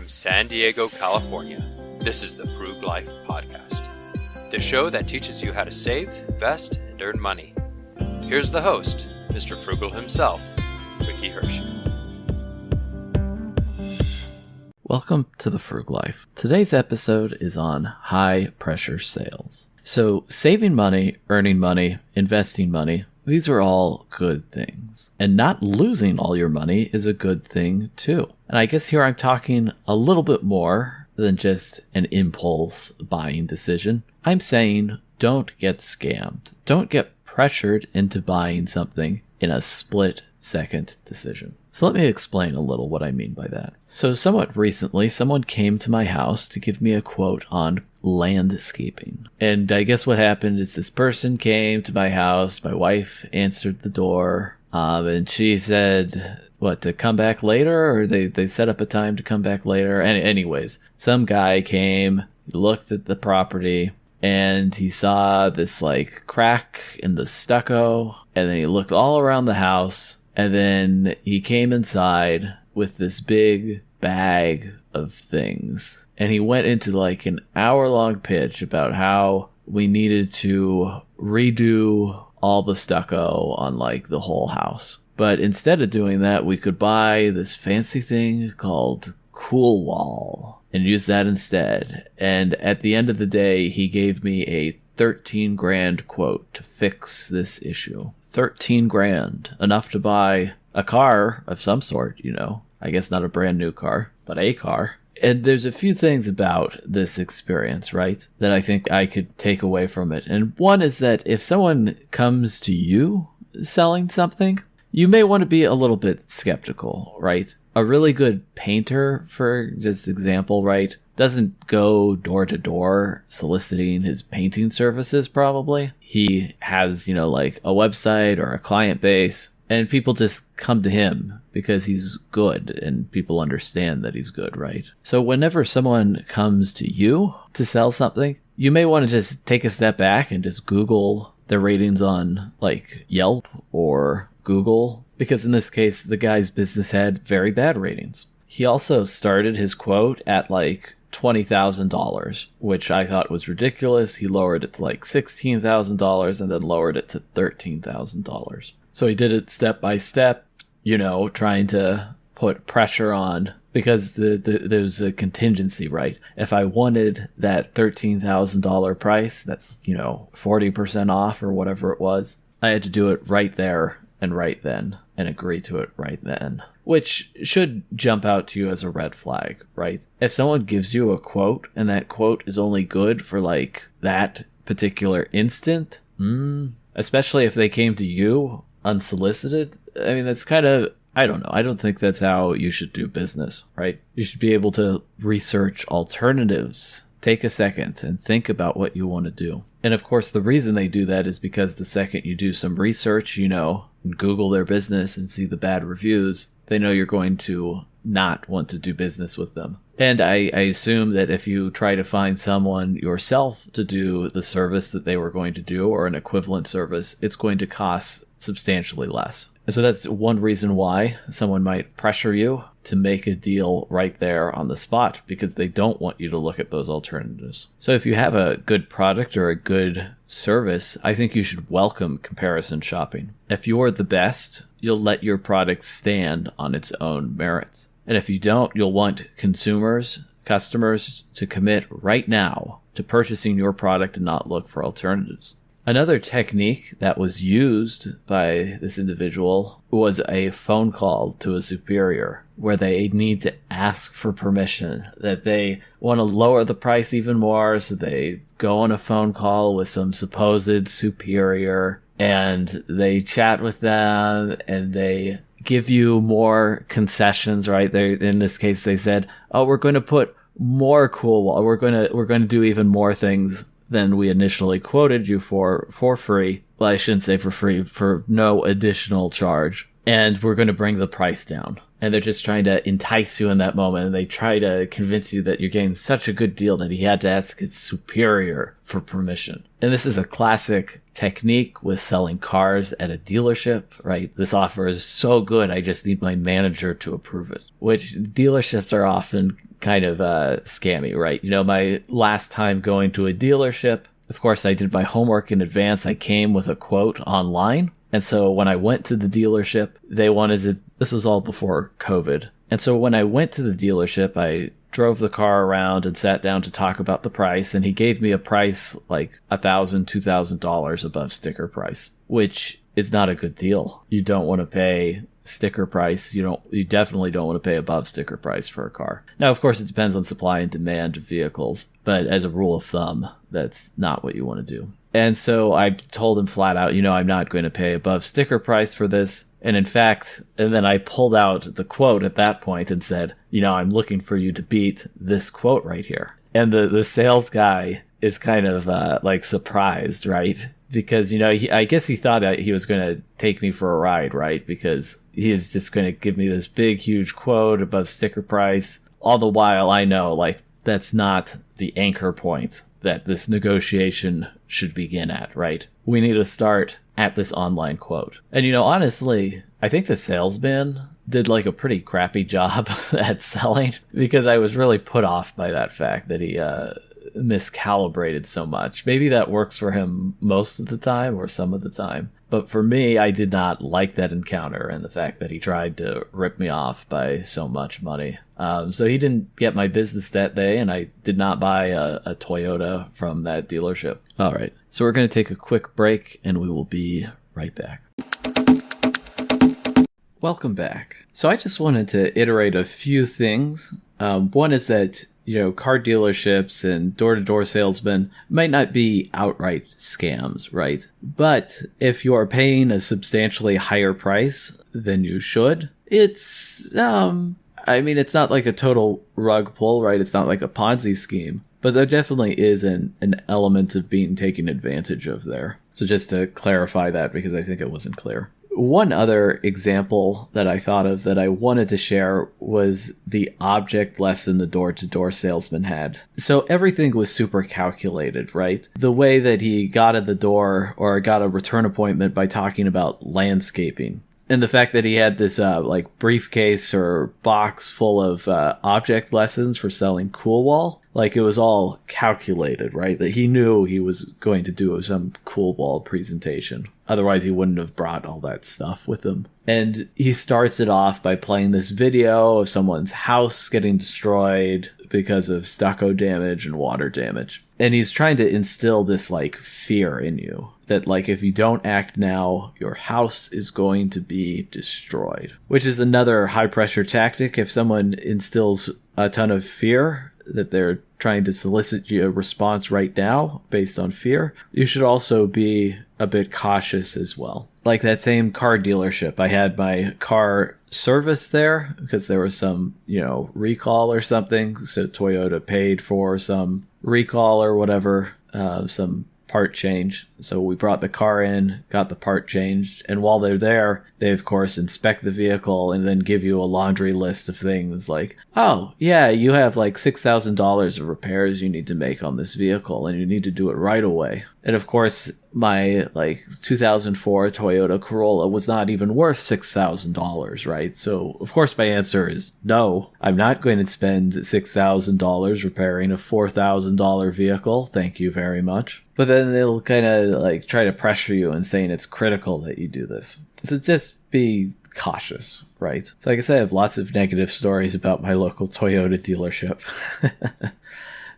From San Diego, California, this is the Frug Life Podcast, the show that teaches you how to save, invest, and earn money. Here's the host, Mr. Frugal himself, Ricky Hirsch. Welcome to the Frug Life. Today's episode is on high pressure sales. So saving money, earning money, investing money, these are all good things. And not losing all your money is a good thing too. And I guess here I'm talking a little bit more than just an impulse buying decision. I'm saying don't get scammed. Don't get pressured into buying something in a split-second decision. So let me explain a little what I mean by that. So somewhat recently, someone came to my house to give me a quote on landscaping. And I guess what happened is this person came to my house, my wife answered the door, and she said, to come back later? Or they set up a time to come back later? And anyways, some guy came, looked at the property, and he saw this crack in the stucco, and then he looked all around the house, and then he came inside with this big bag of things. And he went into an hour-long pitch about how we needed to redo all the stucco on the whole house. But instead of doing that, we could buy this fancy thing called coolwall and use that instead. And at the end of the day, he gave me a 13 grand quote to fix this issue. 13 grand, enough to buy a car of some sort, I guess not a brand new car, but a car. And there's a few things about this experience, right, that I think I could take away from it. And one is that if someone comes to you selling something, you may want to be a little bit skeptical, right? A really good painter, for just example, right, doesn't go door to door soliciting his painting services probably. He has, a website or a client base, and people just come to him because he's good and people understand that he's good, right? So whenever someone comes to you to sell something, you may want to just take a step back and just Google their ratings on Yelp or Google, because in this case, the guy's business had very bad ratings. He also started his quote at $20,000, which I thought was ridiculous. He lowered it to $16,000 and then lowered it to $13,000. So he did it step by step, trying to put pressure on, because there's a contingency, right? If I wanted that $13,000 price, that's, 40% off or whatever it was, I had to do it right there and right then and agree to it right then, which should jump out to you as a red flag, right? If someone gives you a quote and that quote is only good for that particular instant, especially if they came to you unsolicited, I mean, that's kind of, I don't know. I don't think that's how you should do business, right? You should be able to research alternatives. Take a second and think about what you want to do. And of course, the reason they do that is because the second you do some research, and Google their business and see the bad reviews, they know you're going to not want to do business with them. And I assume that if you try to find someone yourself to do the service that they were going to do, or an equivalent service, it's going to cost substantially less. And so that's one reason why someone might pressure you to make a deal right there on the spot, because they don't want you to look at those alternatives. So if you have a good product or a good service, I think you should welcome comparison shopping. If you're the best, you'll let your product stand on its own merits. And if you don't, you'll want customers to commit right now to purchasing your product and not look for alternatives. Another technique that was used by this individual was a phone call to a superior, where they need to ask for permission, that they want to lower the price even more, so they go on a phone call with some supposed superior, and they chat with them, and they give you more concessions, right? In this case, they said, "Oh, we're going to put more coolwall. We're going to do even more things than we initially quoted you for free." Well, I shouldn't say for free, for no additional charge. And we're going to bring the price down. And they're just trying to entice you in that moment. And they try to convince you that you're getting such a good deal that he had to ask his superior for permission. And this is a classic technique with selling cars at a dealership, right? This offer is so good, I just need my manager to approve it. Which dealerships are often kind of scammy, right? You know, my last time going to a dealership, of course, I did my homework in advance. I came with a quote online. And so when I went to the dealership, they wanted to, this was all before COVID. And so when I went to the dealership, I drove the car around and sat down to talk about the price. And he gave me a price like $1,000, $2,000 above sticker price, which is not a good deal. You don't want to pay sticker price. You definitely don't want to pay above sticker price for a car. Now, of course, it depends on supply and demand of vehicles, but as a rule of thumb, that's not what you want to do. And so I told him flat out, I'm not going to pay above sticker price for this. And in fact, and then I pulled out the quote at that point and said, I'm looking for you to beat this quote right here. And the sales guy is kind of like surprised, right? Because, I guess he thought that he was going to take me for a ride, right? Because he is just going to give me this big, huge quote above sticker price. All the while I know, like, that's not the anchor point that this negotiation should begin at, right? We need to start at this online quote. And, honestly, I think the salesman did like a pretty crappy job at selling, because I was really put off by that fact that he miscalibrated so much. Maybe that works for him most of the time or some of the time. But for me, I did not like that encounter and the fact that he tried to rip me off by so much money. So he didn't get my business that day, and I did not buy a Toyota from that dealership. All right, so we're going to take a quick break, and we will be right back. Welcome back. So I just wanted to iterate a few things. One is that car dealerships and door-to-door salesmen might not be outright scams, right? But if you are paying a substantially higher price than you should, it's, it's not like a total rug pull, right? It's not like a Ponzi scheme, but there definitely is an element of being taken advantage of there. So just to clarify that, because I think it wasn't clear. One other example that I thought of that I wanted to share was the object lesson the door-to-door salesman had. So everything was super calculated, right? The way that he got at the door or got a return appointment by talking about landscaping. And the fact that he had this briefcase or box full of object lessons for selling coolwall. Like, it was all calculated, right? That he knew he was going to do some coolwall presentation. Otherwise, he wouldn't have brought all that stuff with him. And he starts it off by playing this video of someone's house getting destroyed because of stucco damage and water damage. And he's trying to instill this, fear in you. That, if you don't act now, your house is going to be destroyed. Which is another high-pressure tactic. If someone instills a ton of fear, that they're trying to solicit you a response right now based on fear, you should also be a bit cautious as well. Like that same car dealership, I had my car serviced there because there was some, recall or something. So Toyota paid for some recall or whatever, some part change. So we brought the car in, got the part changed, and while they're there, they of course inspect the vehicle and then give you a laundry list of things like, oh yeah, you have $6,000 of repairs you need to make on this vehicle and you need to do it right away. And of course, my 2004 Toyota Corolla was not even worth $6,000, right? So of course my answer is no, I'm not going to spend $6,000 repairing a $4,000 vehicle. Thank you very much. But then they'll kind of try to pressure you and saying it's critical that you do this. So just be cautious, right? So like I said, I have lots of negative stories about my local Toyota dealership.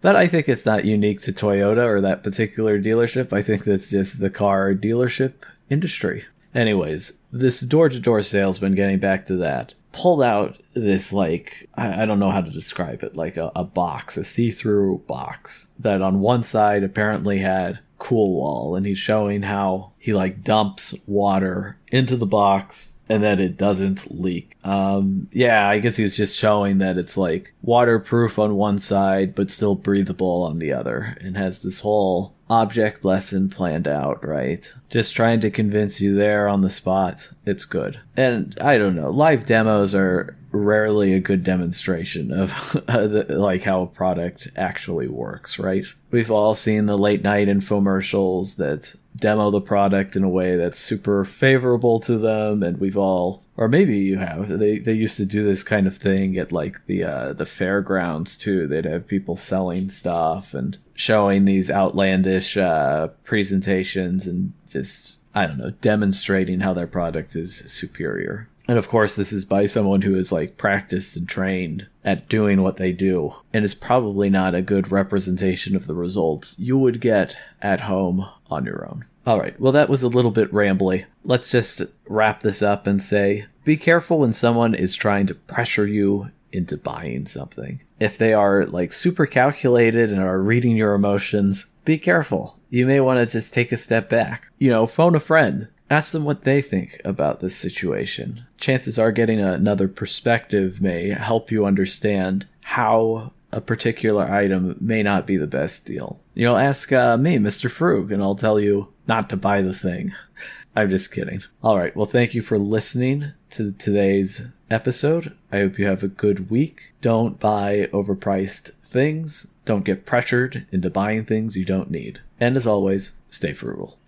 But I think it's not unique to Toyota or that particular dealership. I think that's just the car dealership industry. Anyways, this door-to-door salesman, getting back to that, pulled out this, I don't know how to describe it, a box, a see-through box that on one side apparently had coolwall, and he's showing how he dumps water into the box and that it doesn't leak. I guess he's just showing that it's waterproof on one side but still breathable on the other, and has this whole object lesson planned out, right? Just trying to convince you there on the spot. It's good. And I don't know, live demos are rarely a good demonstration of how a product actually works, right? We've all seen the late night infomercials that demo the product in a way that's super favorable to them, and we've all, or maybe you have, they used to do this kind of thing at like the fairgrounds too. They'd have people selling stuff and showing these outlandish presentations and just, I don't know, demonstrating how their product is superior. And of course, this is by someone who is like practiced and trained at doing what they do, and is probably not a good representation of the results you would get at home on your own. All right, well, that was a little bit rambly. Let's just wrap this up and say, be careful when someone is trying to pressure you into buying something. If they are like super calculated and are reading your emotions, be careful. You may want to just take a step back. Phone a friend. Ask them what they think about this situation. Chances are getting another perspective may help you understand how a particular item may not be the best deal. Ask me, Mr. Frug, and I'll tell you not to buy the thing. I'm just kidding. All right, well, thank you for listening to today's episode. I hope you have a good week. Don't buy overpriced things. Don't get pressured into buying things you don't need. And as always, stay frugal.